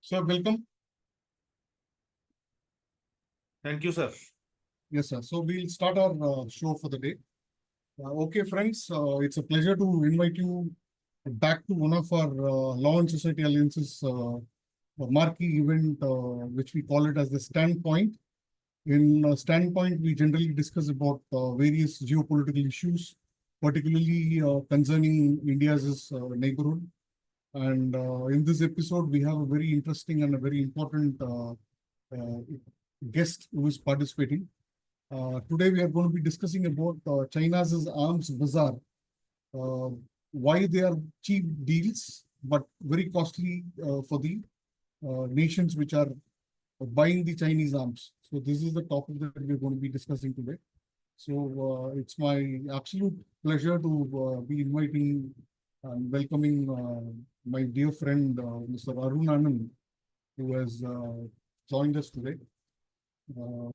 Sir, welcome. Thank you, sir. Yes, sir. So we'll start our show for the day. Okay, friends, it's a pleasure to invite you back to one of our Law and Society Alliance's marquee event, which we call it as the Standpoint. In Standpoint, we generally discuss about various geopolitical issues, particularly concerning India's neighborhood. And in this episode, we have a very interesting and a very important uh, guest who is participating. Today, we are going to be discussing about China's arms bazaar, uh, why they are cheap deals but very costly for the nations which are buying the Chinese arms. So this is the topic that we're going to be discussing today. So it's my absolute pleasure to be inviting and welcoming my dear friend, Mr. Arun Anand, who has joined us today. Uh,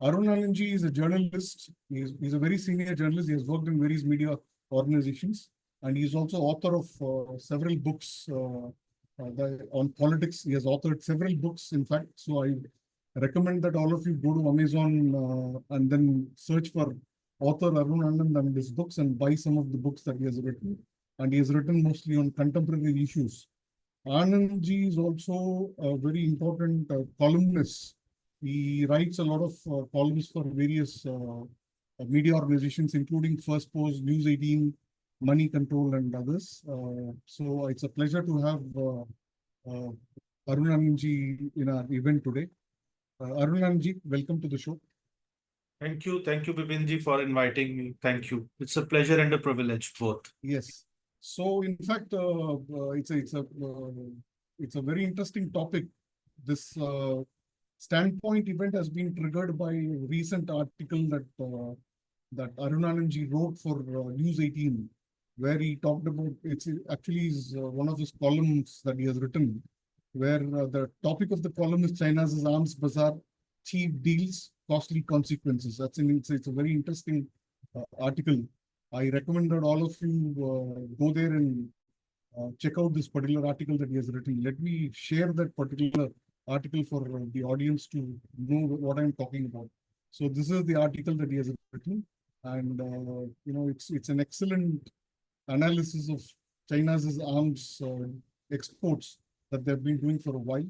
Arun Anandji is a journalist. He's a very senior journalist. He has worked in various media organizations, and he's also author of several books on politics. He has authored several books, in fact. So I recommend that all of you go to Amazon and then search for author Arun Anand and his books and buy some of the books that he has written. And he has written mostly on contemporary issues. Anandji is also a very important columnist. He writes a lot of columns for various media organizations, including First Post, News 18, Money Control, and others. So it's a pleasure to have uh, Arun Anandji in our event today. Arun Anandji, welcome to the show. Thank you, Bipinji, for inviting me. Thank you. It's a pleasure and a privilege, both. Yes. So, in fact, it's a very interesting topic. This Standpoint event has been triggered by a recent article that Arun Anandji wrote for News 18, where he talked about it's actually is one of his columns that he has written, where the topic of the column is China's arms bazaar, cheap deals, costly consequences. It's a very interesting article. I recommend that all of you go there and check out this particular article that he has written. Let me share that particular article for the audience to know what I'm talking about. So this is the article that he has written, and it's an excellent analysis of China's arms exports that they've been doing for a while.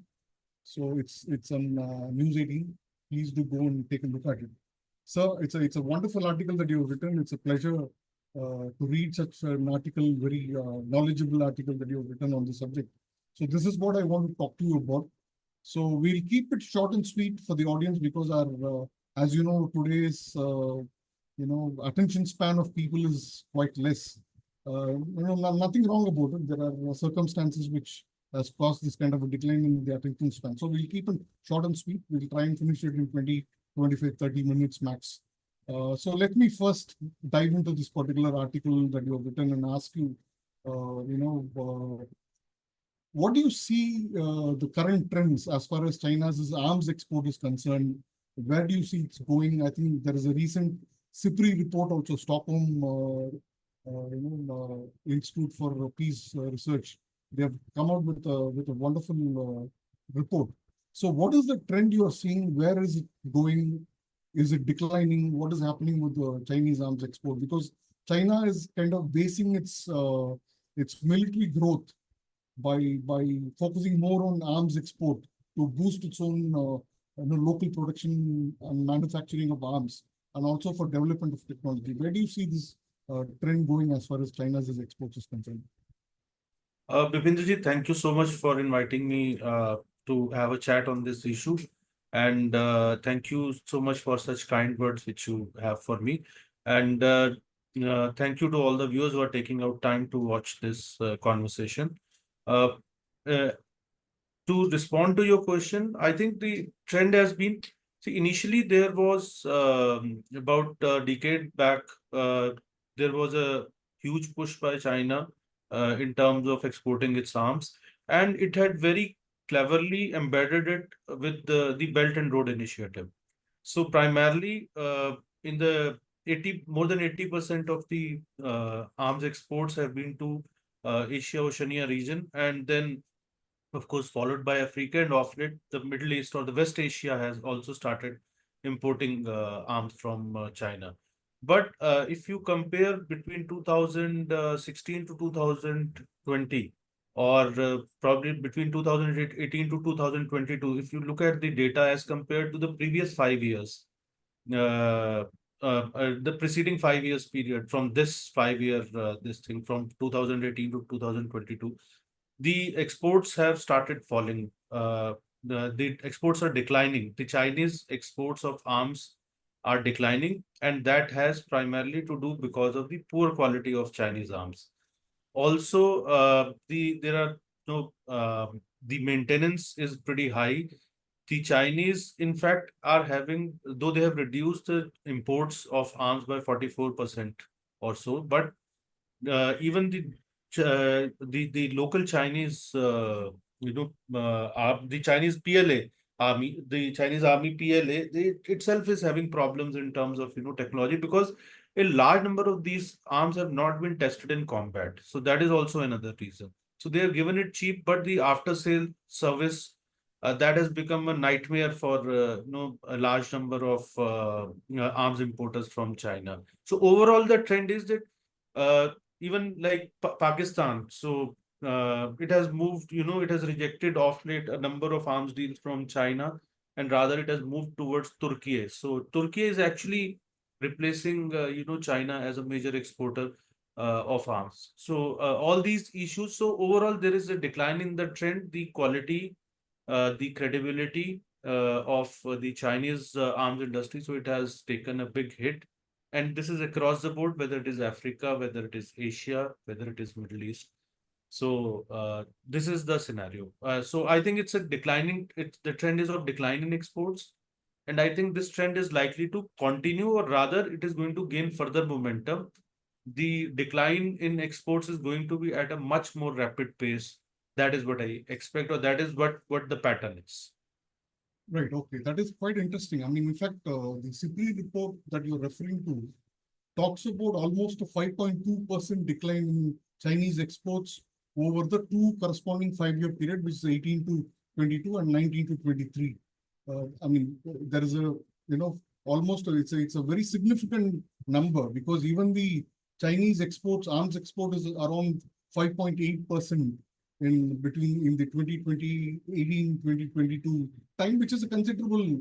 So it's on News 18. Please do go and take a look at it. So it's a wonderful article that you've written. It's a pleasure to read such an article, very knowledgeable article that you've written on the subject. So this is what I want to talk to you about. So we'll keep it short and sweet for the audience because as you know, today's attention span of people is quite less. Nothing wrong about it. There are circumstances which has caused this kind of a decline in the attention span. So we'll keep it short and sweet. We'll try and finish it in 20, 25, 30 minutes max. So let me first dive into this particular article that you have written and ask you, what do you see the current trends as far as China's arms export is concerned? Where do you see it's going? I think there is a recent SIPRI report also, Stockholm Institute for Peace Research. They have come out with a wonderful report. So what is the trend you are seeing? Where is it going? Is it declining? What is happening with the Chinese arms export? Because China is kind of basing its military growth by focusing more on arms export to boost its own local production and manufacturing of arms, and also for development of technology. Where do you see this trend going as far as China's exports is concerned? Bipinji, thank you so much for inviting me to have a chat on this issue. And thank you so much for such kind words which you have for me. And thank you to all the viewers who are taking out time to watch this conversation. Uh, uh, to respond to your question, I think the trend has been, see, initially there was about a decade back, there was a huge push by China in terms of exporting its arms, and it had very cleverly embedded it with the Belt and Road Initiative. So primarily in the more than 80% of the arms exports have been to Asia Oceania region, and then of course, followed by Africa, and of late, the Middle East or the West Asia has also started importing arms from China. But if you compare between 2016 to 2020, or probably between 2018 to 2022, if you look at the data as compared to the previous 5 years, uh, the preceding 5 years period from this 5 year, this thing from 2018 to 2022, the exports have started falling. The exports are declining. The Chinese exports of arms are declining, and that has primarily to do because of the poor quality of Chinese arms. Also, there are no the maintenance is pretty high. The Chinese, in fact, are having, though they have reduced the imports of arms by 44% or so, but even the local Chinese, the Chinese PLA army, the Chinese army PLA, they itself is having problems in terms of technology, because a large number of these arms have not been tested in combat. So that is also another reason. So they have given it cheap, but the after sale service, that has become a nightmare for a large number of arms importers from China. So overall, the trend is that uh, even like Pakistan, so it has moved, it has rejected off late a number of arms deals from China, and rather it has moved towards Turkey. So Turkey is actually replacing, China as a major exporter of arms. So all these issues. So overall, there is a decline in the trend, the quality, the credibility of the Chinese arms industry. So it has taken a big hit. And this is across the board, whether it is Africa, whether it is Asia, whether it is Middle East. So this is the scenario. So I think it's a declining, the trend is of decline in exports. And I think this trend is likely to continue, or rather, it is going to gain further momentum. The decline in exports is going to be at a much more rapid pace. That is what I expect, or that is what the pattern is. Right. Okay. That is quite interesting. I mean, in fact, the CPI report that you're referring to talks about almost a 5.2% decline in Chinese exports over the two corresponding 5 year period, which is 18 to 22 and 19 to 23. I mean, there is a, almost it's a very significant number, because even the Chinese exports, arms export is around 5.8% in the 2020, 2022 time, which is a considerable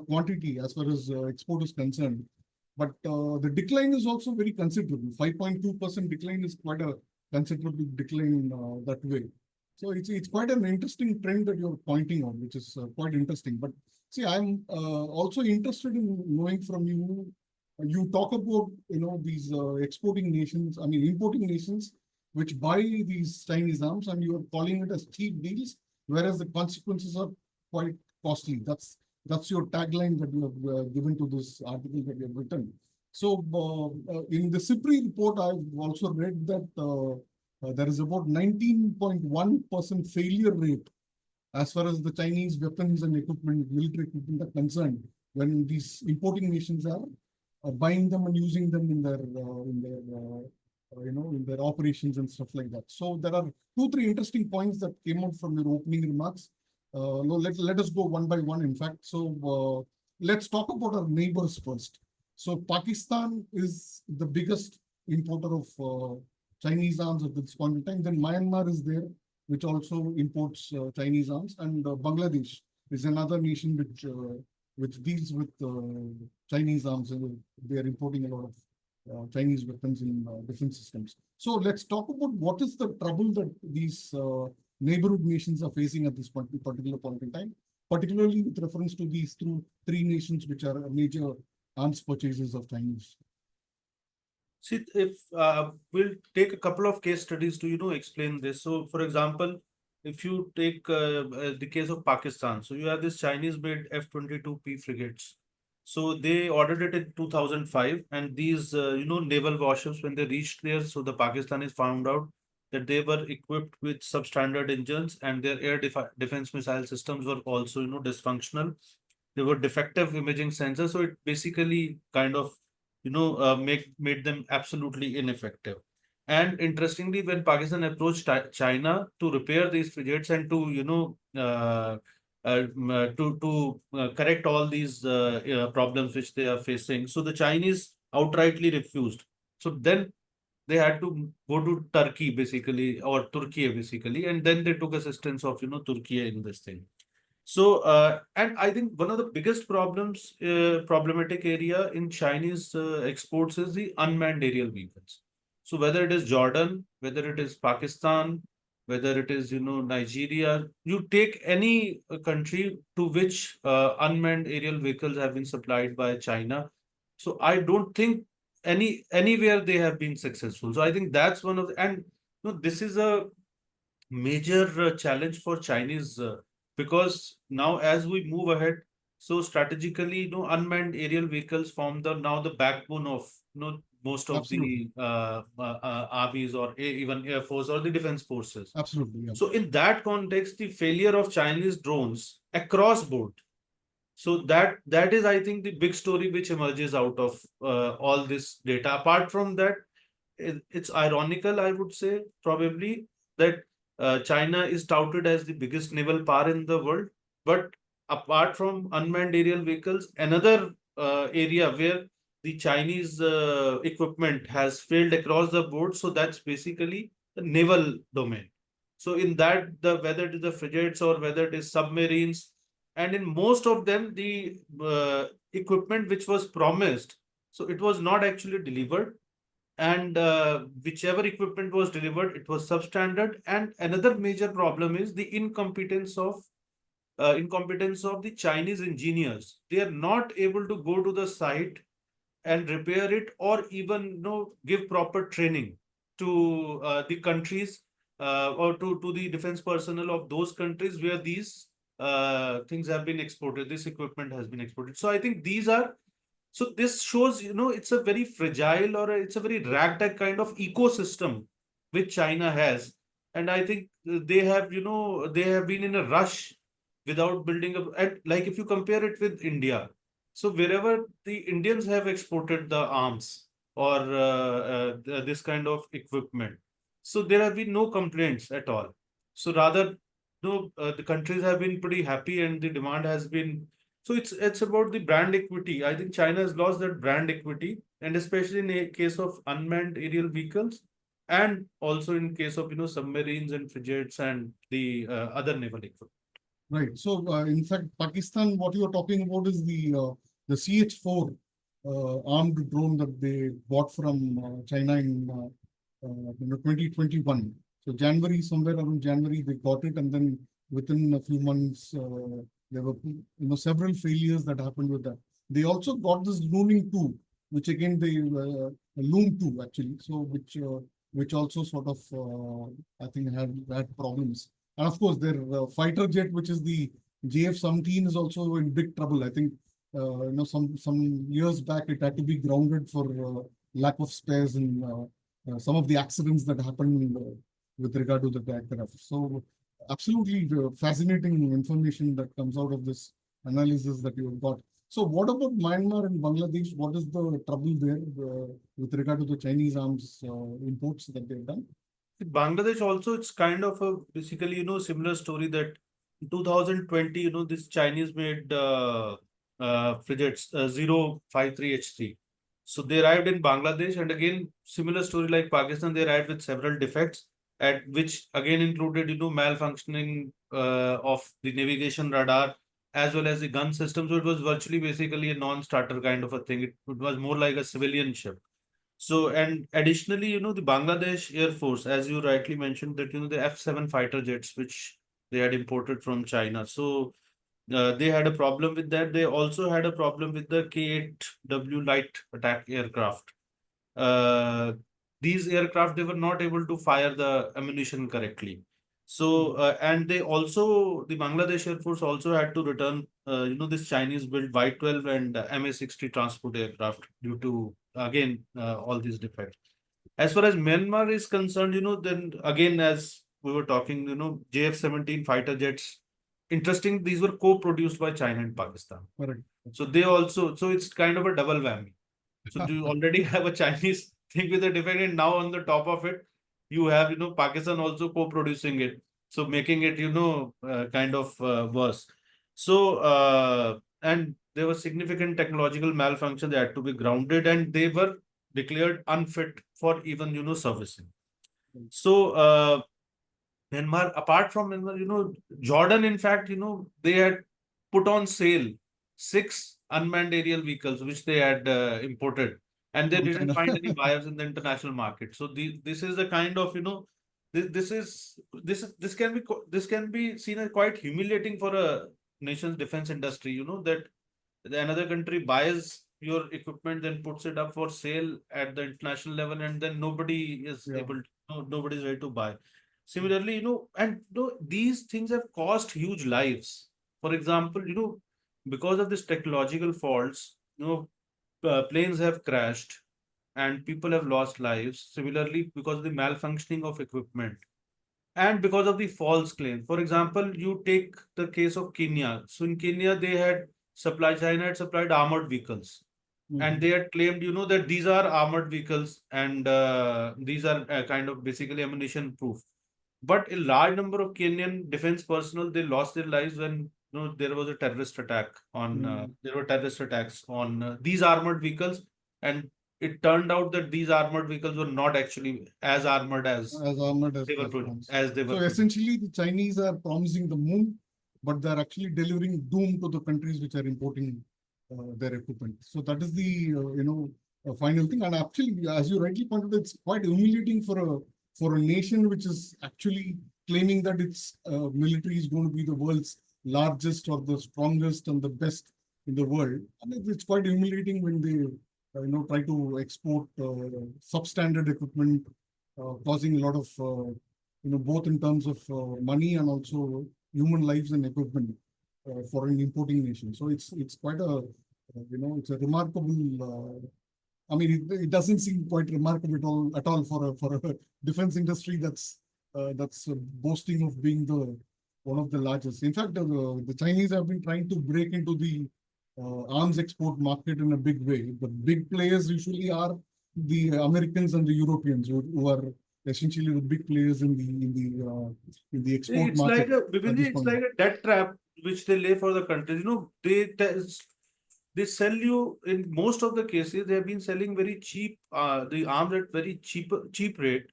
quantity as far as export is concerned. But the decline is also very considerable. 5.2% decline is quite a considerable decline that way. So it's quite an interesting trend that you're pointing on, which is quite interesting. But see, I'm also interested in knowing from you. You talk about these exporting nations, I mean importing nations, which buy these Chinese arms, and you're calling it as cheap deals, whereas the consequences are quite costly. That's your tagline that you have given to this article that you have written. So in the CIPRI report, I've also read that there is about 19.1% failure rate as far as the Chinese weapons and equipment, military equipment are concerned, when these importing nations are buying them and using them in their operations and stuff like that. So there are two, three interesting points that came out from your opening remarks. No, let us go one by one, in fact. So let's talk about our neighbors first. So Pakistan is the biggest importer of Chinese arms at this point in time. Then Myanmar is there, which also imports Chinese arms, and Bangladesh is another nation which deals with Chinese arms, and they are importing a lot of Chinese weapons in defense systems. So let's talk about what is the trouble that these neighborhood nations are facing at this particular point in time, particularly with reference to these three nations which are major arms purchases of Chinese. See, if we'll take a couple of case studies to explain this. So, for example, if you take the case of Pakistan, so you have this Chinese-made F-22P frigates. So they ordered it in 2005, and these naval warships, when they reached there, so the Pakistanis found out that they were equipped with substandard engines, and their air defense missile systems were also dysfunctional. They were defective imaging sensors, so it basically kind of made them absolutely ineffective. And interestingly, when Pakistan approached China to repair these frigates and to, correct all these problems which they are facing, so the Chinese outrightly refused. So then they had to go to Turkey basically, or Turkey basically, and then they took assistance of, Turkey in this thing. So, and I think one of the biggest problematic area in Chinese exports is the unmanned aerial vehicles. So whether it is Jordan, whether it is Pakistan, whether it is, Nigeria, you take any country to which unmanned aerial vehicles have been supplied by China. So I don't think anywhere they have been successful. So I think that's one of the, and this is a major challenge for Chinese because now as we move ahead, so strategically, unmanned aerial vehicles form the now the backbone of most of Absolutely. the armies or even air force or the defense forces. Absolutely. Yeah. So in that context, the failure of Chinese drones across board. So that is, I think, the big story which emerges out of all this data. Apart from that, it's ironical, I would say, probably, that China is touted as the biggest naval power in the world. But apart from unmanned aerial vehicles, another area where the Chinese equipment has failed across the board, so that's basically the naval domain. So in that, whether it is the frigates or whether it is submarines, and in most of them, the equipment which was promised, so it was not actually delivered, and whichever equipment was delivered, it was substandard. And another major problem is the incompetence of the Chinese engineers. They are not able to go to the site and repair it, or even give proper training to the countries, or to the defense personnel of those countries where these things have been exported, this equipment has been exported. So I think these are, so this shows, it's a very fragile, or it's a very ragtag kind of ecosystem which China has. And I think they have been in a rush without building up. And like if you compare it with India, so wherever the Indians have exported the arms or this kind of equipment, so there have been no complaints at all. So rather, the countries have been pretty happy, and the demand has been, so it's about the brand equity. I think China has lost that brand equity, and especially in a case of unmanned aerial vehicles, and also in case of submarines and frigates and the other naval equipment. Right. So, in fact, Pakistan, what you are talking about is the CH-4 armed drone that they bought from China in 2021. So January, somewhere around January, they got it, and then within a few months, there were several failures that happened with that. They also got this looming 2, which again they loom 2 actually. So which also sort of I think had problems. And of course, their fighter jet, which is the JF-17, is also in big trouble. I think some years back it had to be grounded for lack of spares and some of the accidents that happened with regard to the aircraft. So absolutely fascinating information that comes out of this analysis that you have got. So what about Myanmar and Bangladesh? What is the trouble there with regard to the Chinese arms imports that they've done? Bangladesh also, it's kind of a basically, similar story that in 2020, this Chinese made frigates 053H3. So they arrived in Bangladesh, and again, similar story like Pakistan, they arrived with several defects, at which again included, malfunctioning of the navigation radar as well as the gun system. So it was virtually basically a non-starter kind of a thing. It was more like a civilian ship. So, and additionally, the Bangladesh Air Force, as you rightly mentioned, that, the F-7 fighter jets, which they had imported from China. So, they had a problem with that. They also had a problem with the K-8W light attack aircraft. Uh, these aircraft, they were not able to fire the ammunition correctly. So, and the Bangladesh Air Force also had to return, this Chinese built Y-12 and MA-60 transport aircraft due to, again, all these defects. As far as Myanmar is concerned, then again, as we were talking, JF-17 fighter jets, interesting, these were co-produced by China and Pakistan. Correct. So they also, so it's kind of a double whammy. So do you already have a Chinese thing with the defect, and now on the top of it, you have, Pakistan also co-producing it, so making it, kind of worse. So, and there was significant technological malfunction. They had to be grounded, and they were declared unfit for even, servicing. So, Myanmar, apart from Myanmar, Jordan, in fact, they had put on sale 6 unmanned aerial vehicles which they had imported, and they From didn't China. find any buyers in the international market. So this is the kind of, this can be this can be seen as quite humiliating for a nation's defense industry. That another country buys your equipment, then puts it up for sale at the international level, and then nobody is Yeah. able to, nobody is ready to buy. Similarly, and these things have cost huge lives. For example, because of this technological faults, planes have crashed and people have lost lives. Similarly, because of the malfunctioning of equipment and because of the false claim. For example, you take the case of Kenya. So in Kenya, China had supplied armored vehicles, and they had claimed, that these are armored vehicles, and these are kind of basically ammunition proof. But a large number of Kenyan defense personnel, they lost their lives when, there was a terrorist attack on there were terrorist attacks on these armored vehicles, and it turned out that these armored vehicles were not actually as armored As armored as they were the France. as they So were essentially, the Chinese are promising the moon, but they're actually delivering doom to the countries which are importing their equipment. So that is the final thing. And actually, as you rightly pointed, it's quite humiliating for a nation which is actually claiming that its military is going to be the world's largest or the strongest and the best in the world. And it's quite humiliating when they try to export substandard equipment, causing a lot of both in terms of money and also human lives and equipment for an importing nation. So it's quite a it's a remarkable. I mean, it doesn't seem quite remarkable at all for a defense industry that's boasting of being the one of the largest. In fact, the Chinese have been trying to break into the arms export market in a big way. The big players usually are the Americans and the Europeans, who are essentially the big players in the export It's market like a at Bipinji, this it's point. like a debt trap which they lay for the countries. They sell you in most of the cases. They have been selling very cheap the arms at very cheap rate,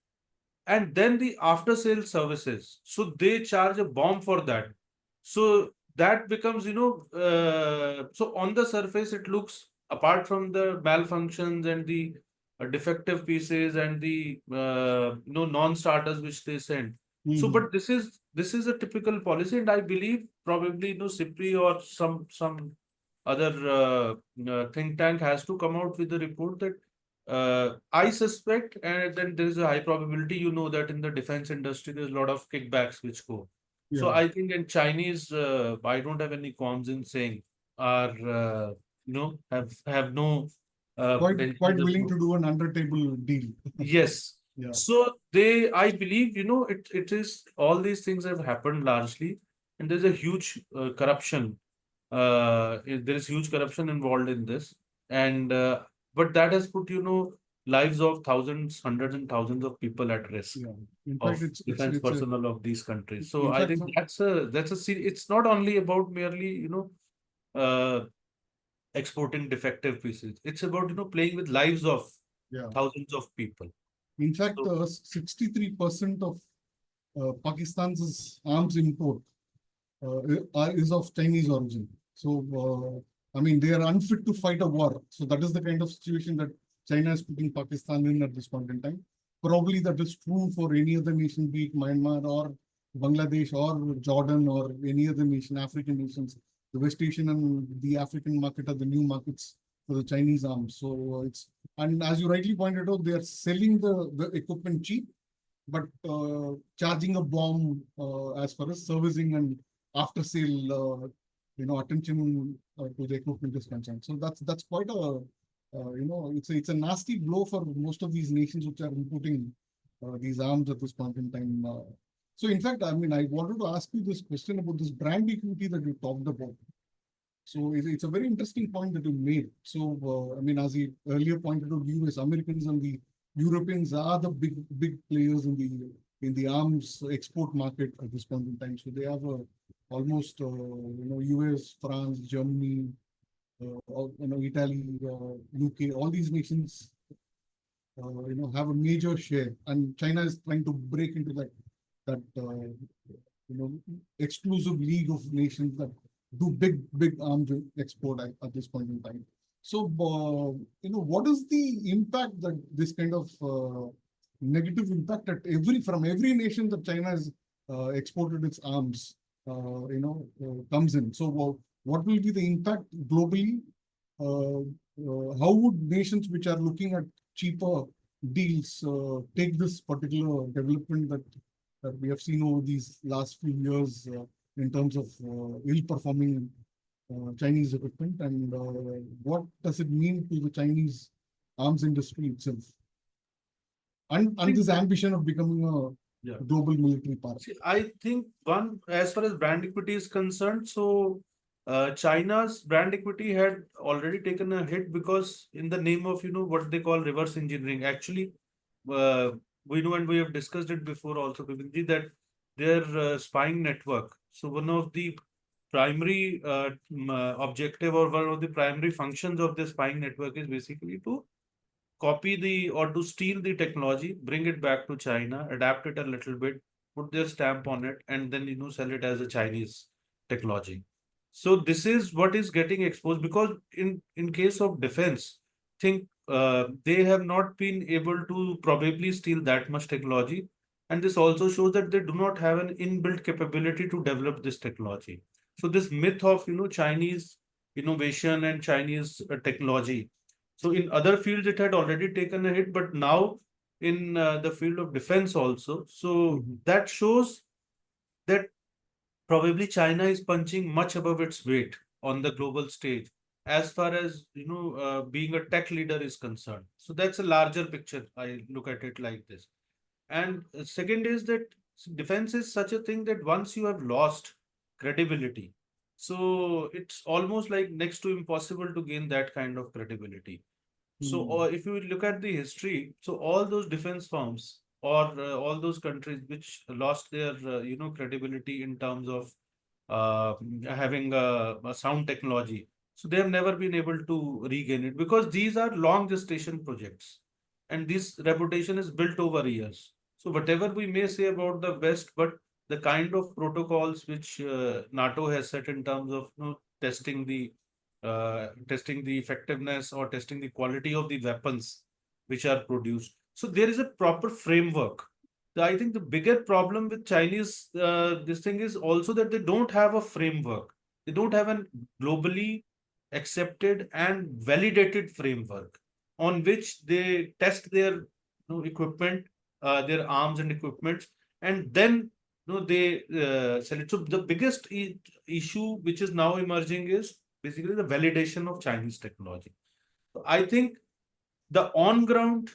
and then the after sale services. So they charge a bomb for that. So that becomes, so on the surface, it looks, apart from the malfunctions and the defective pieces and the non-starters which they send. So, but this is a typical policy, and I believe probably, CIPRI or some other think tank has to come out with a report that I suspect, and then there is a high probability, that in the defense industry, there's a lot of kickbacks which go. So Yeah, I think in Chinese, I don't have any qualms in saying, are have no quite potential. willing to do an under table deal. Yes. Yeah, So I believe, it is, all these things have happened largely, and there's a huge corruption. There is huge corruption involved in this, and but that has put, lives of thousands, hundreds, and thousands of people at risk yeah. In fact, of it's defense it's a personnel of these countries. So in I fact think it's not only about merely, uh, exporting defective pieces. It's about, playing with lives of yeah. thousands of people. In fact, So 63% of Pakistan's arms import is of Chinese origin. So, I mean, they are unfit to fight a war. So that is the kind of situation that China is putting Pakistan in at this point in time. Probably that is true for any other nation, be it Myanmar or Bangladesh or Jordan or any other nation, African nations. The West Asian and the African market are the new markets for the Chinese arms. So and as you rightly pointed out, they are selling the equipment cheap, but charging a bomb as far as servicing and after sale attention to the equipment is concerned. So that's quite a it's a nasty blow for most of these nations which are importing these arms at this point in time. So in fact, I mean, I wanted to ask you this question about this brand equity that you talked about. So it's a very interesting point that you made. So I mean, as he earlier pointed out, US, Americans and the Europeans are the big players in the arms export market at this point in time. So they have almost US, France, Germany, Italy, UK, all these nations have a major share, and China is trying to break into that exclusive league of nations that do big arms export at this point in time. So, what is the impact that this kind of negative impact from every nation that China has exported its arms, comes in. So, what will be the impact globally? How would nations which are looking at cheaper deals take this particular development that we have seen over these last few years in terms of ill-performing Chinese equipment, and what does it mean to the Chinese arms industry itself, and this ambition of becoming a Yeah. global military power? See, I think as far as brand equity is concerned, so China's brand equity had already taken a hit because in the name of, what they call reverse engineering. Actually, uh, we know, and we have discussed it before also, Bipinji, that their spying network. So one of the primary objective, or one of the primary functions of the spying network is basically to copy or to steal the technology, bring it back to China, adapt it a little bit, put their stamp on it, and then sell it as a Chinese technology. So this is what is getting exposed, because in case of defense, think they have not been able to probably steal that much technology, and this also shows that they do not have an inbuilt capability to develop this technology. So this myth of Chinese innovation and Chinese technology, so in other fields, it had already taken a hit, but now in the field of defense also. So that shows that probably China is punching much above its weight on the global stage as far as being a tech leader is concerned. So that's a larger picture. I look at it like this. And second is that defense is such a thing that once you have lost credibility, so it's almost like next to impossible to gain that kind of credibility. So, if you look at the history, so all those defense firms, or all those countries which lost their, credibility in terms of uh, having a sound technology, so they have never been able to regain it, because these are long gestation projects, and this reputation is built over years. So, whatever we may say about the West, but the kind of protocols which NATO has set in terms of testing the effectiveness or testing the quality of the weapons which are produced. So there is a proper framework. I think the bigger problem with Chinese this thing is also that they don't have a framework. They don't have a globally accepted and validated framework on which they test their equipment, their arms and equipments, and then they sell it. So the biggest issue which is now emerging is basically the validation of Chinese technology. So I think the on-ground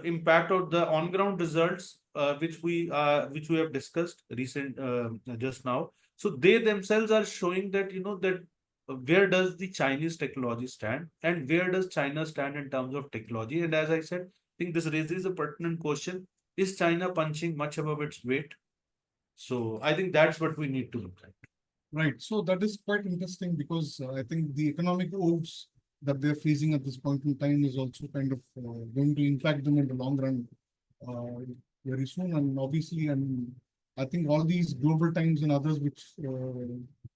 impact, or the on-ground results which we have discussed just now. So they themselves are showing that where does the Chinese technology stand, and where does China stand in terms of technology. And as I said, I think this raises a pertinent question: is China punching much above its weight? So I think that's what we need to look at. Right. So that is quite interesting because I think the economic woes that they're facing at this point in time is also kind of going to impact them in the long run very soon. And obviously, and I think all these global times and others, which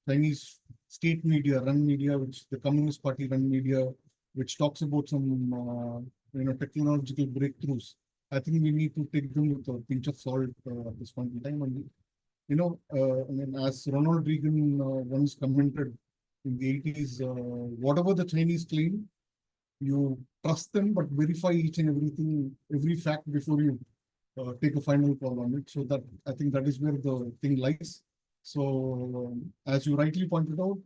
Chinese state media, run media, which the Communist Party run media, which talks about some technological breakthroughs. I think we need to take them with a pinch of salt at this point in time. And I mean, as Ronald Reagan once commented in the 80s, whatever the Chinese claim, you trust them, but verify each and everything, every fact before you take a final call on it. So that I think that is where the thing lies. So as you rightly pointed out,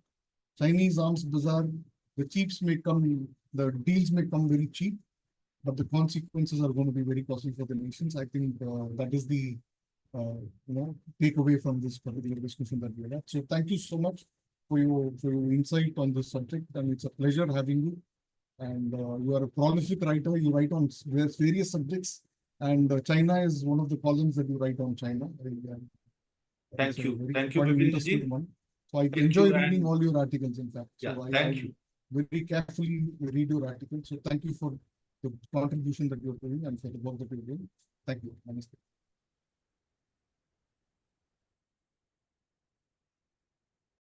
Chinese arms bazaar, the deals may come very cheap, but the consequences are going to be very costly for the nations. I think that is the take away from this particular discussion that we had. So thank you so much for your insight on this subject, and it's a pleasure having you. And you are a prolific writer. You write on various subjects, and China is one of the columns that you write on China. It's Thank a you. very Thank you, quite an Bipindraji interesting ji. one. So I Thank enjoy you. reading And all your articles, in fact. yeah, So thank I you. very carefully read your articles. So thank you for the contribution that you're doing and for the work that you're doing. Thank you. Namaste.